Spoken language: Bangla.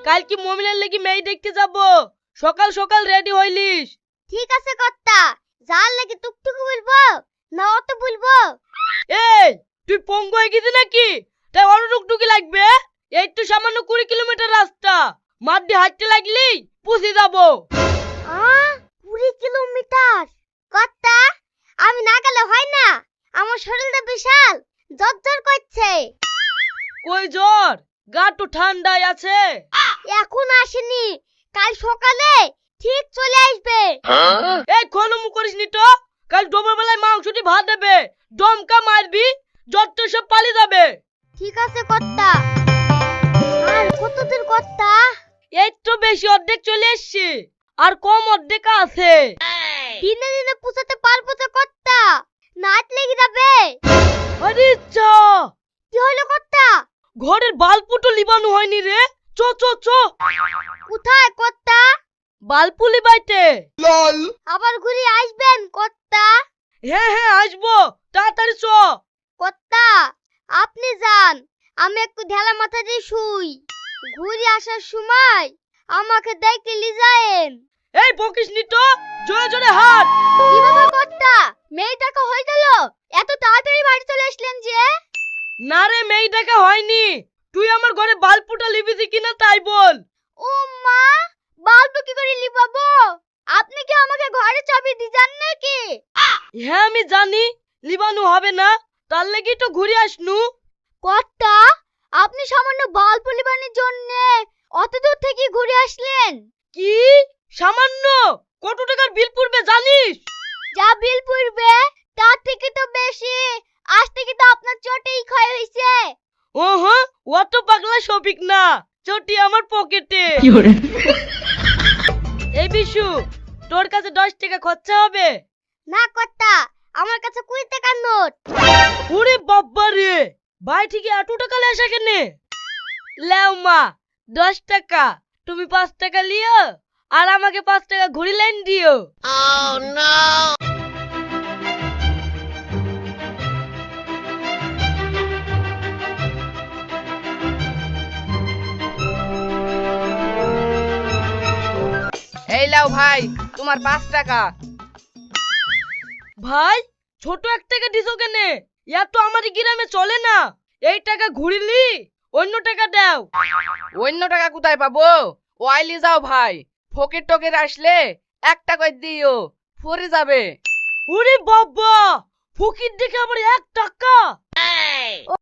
কাল কি মমিনের লাগি মেয়ে দেখতে যাব, সকাল সকাল রেডি হইলিস। ঠিক আছে কর্তা, যার লাগি টুকটুকি বলবো না অত বলবো? এই তুই পঙ্গু হয়ে গেছিস নাকি? তাই অন্য টুকটুকি লাগবে? এই তো সামান্য 20 কিলোমিটার রাস্তা, মাঠ দিয়ে হাঁটতে লাগলেই পৌঁছে যাবো। 20 কিলোমিটার? কর্তা, আমি না গেলে হয় না? আমার শরীরটা বিশাল জ্বর করছে। কই জ্বর? গা তো ঠান্ডায় আছে। এখন আসেনি, কাল সকালে ঠিক চলে আসবে। এই খলমু করিসনি তো, কাল দুপুর বেলায় মাংসটি ভাত দেবে, দমকা মারবি, জ্বর তো সব পালিয়ে যাবে। ঠিক আছে কর্তা। আর কতদূর কর্তা? এই তো বেশি অর্ধেক চলে এসছি, আর কম অর্ধেক আছে। দিনে দিনে পুষাতে পারবো তো কর্তা? নাচ লেগে যাবে। আরে চা, কি হলো কর্তা? ঘরের বাল্বটো লিবানো হয়নি রে। চ চ চ। কোথায় কর্তা? বাল্বু লিবাইতে। আবার ঘুরে আসবেন কর্তা? হ্যাঁ হ্যাঁ আসবো, তাড়াতাড়ি চ। কর্তা, আপনি যান, আমি একটু ঢেলা মাথা দিয়ে শুই। ঘুরে আসার সময় আমাকে দেখে লি যায়েন। এই বকিসনি তো, জোরে জোরে হাত। কিভাবে কর্তা? মেয়েটাকে হয়ে গেল, এত তাড়াতাড়ি বাড়ি চলে আসলেন যে? না রে, মেয়ে দেখা হয়নি। তুই আমার ঘরে বাল্বটা লিবিছি কিনা তাই বল। ও মা, বাল্ব কি করে লিবাবো? আপনি কি আমাকে ঘরে চাবি দিয়ে যান নাকি? হ্যাঁ আমি জানি লিবানো হবে না, তার লাগি তো ঘুরে আসনু। কর্তা, আপনি সামান্য বাল্ব লিবানোর জন্য অত দূর থেকে ঘুরে আসলেন? কি সামান্য? কত টাকার বিল পড়বে জানিস? যা বিল পড়বে তার থেকে তো বেশি। আজ থেকে তো আপনার চটেই ক্ষয় হয়েছে। ওহো, অত পাগলা শফিক না, চটি আমার পকেটে। এই বিশু, তোর কাছে 10 টাকা খরচা হবে? না কর্তা, আমার কাছে 20 টাকার নোট। ওরে বাবা রে, ভাই ঠিক এত টাকা লেসা কেনে? লেও মা, 10 টাকা, তুমি 5 টাকা লিও, আর আমাকে 5 টাকা ঘুরি লাইন দিও। এই লাও ভাই, তোমার 5 টাকা। ভাই, ছোট এক টাকা দিছো কেনে? এত আমার গ্রামে চলে না। এই টাকা ঘুরিলি, অন্য টাকা দাও। অন্য টাকা কোথায় পাবো? ওয়াইলি যাও ভাই, ফকির টকের আসলে 1 টাকা দিও, পরে যাবে। ওরে বাবা, ফকির দেখে আবার 1 টাকা।